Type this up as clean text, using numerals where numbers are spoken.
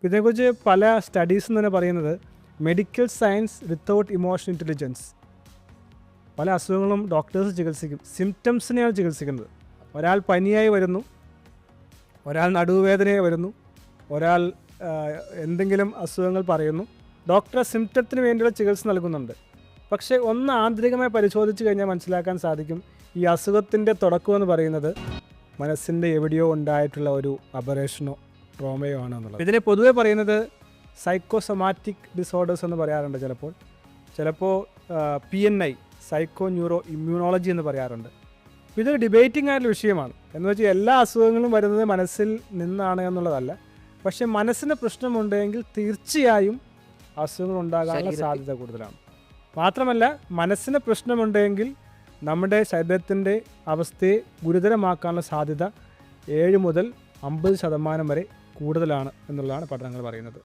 ഇതിനെക്കുറിച്ച് പല സ്റ്റഡീസും തന്നെ പറയുന്നത് medical science without emotional intelligence. പല അസുഖങ്ങളും ഡോക്ടേഴ്സ് ചികിത്സിക്കും, സിംറ്റംസിനെയാണ് ചികിത്സിക്കുന്നത്. ഒരാൾ പനിയായി വരുന്നു, ഒരാൾ നടുവേദനയായി വരുന്നു, ഒരാൾ എന്തെങ്കിലും അസുഖങ്ങൾ പറയുന്നു, ഡോക്ടർ സിംറ്റത്തിന് വേണ്ടിയുള്ള ചികിത്സ നൽകുന്നുണ്ട്. പക്ഷേ ഒന്ന് ആന്തരികമായി പരിശോധിച്ച് കഴിഞ്ഞാൽ മനസ്സിലാക്കാൻ സാധിക്കും, ഈ അസുഖത്തിൻ്റെ തുടക്കമെന്ന് പറയുന്നത് മനസ്സിൻ്റെ എവിടെയോ ഉണ്ടായിട്ടുള്ള ഒരു അബറേഷനോ ട്രോമയോ ആണ് എന്നുള്ളത്. ഇതിനെ പൊതുവെ പറയുന്നത് സൈക്കോസൊമാറ്റിക് ഡിസോർഡേഴ്സ് എന്ന് പറയാറുണ്ട്. ചിലപ്പോൾ PNI സൈക്കോ ന്യൂറോ ഇമ്മ്യൂണോളജി എന്ന് പറയാറുണ്ട്. ഇതൊരു ഡിബേറ്റിംഗ് ആയിട്ടുള്ള വിഷയമാണ്. എന്ന് വെച്ചാൽ എല്ലാ അസുഖങ്ങളും വരുന്നത് മനസ്സിൽ നിന്നാണ് എന്നുള്ളതല്ല. പക്ഷേ മനസ്സിന് പ്രശ്നമുണ്ടെങ്കിൽ തീർച്ചയായും അസുഖങ്ങൾ ഉണ്ടാകാനുള്ള സാധ്യത കൂടുതലാണ്. മാത്രമല്ല, മനസ്സിന് പ്രശ്നമുണ്ടെങ്കിൽ നമ്മുടെ ശരീരത്തിൻ്റെ അവസ്ഥയെ ഗുരുതരമാക്കാനുള്ള സാധ്യത 7 മുതൽ 50% വരെ കൂടുതലാണ് എന്നുള്ളതാണ് പഠനങ്ങൾ പറയുന്നത്.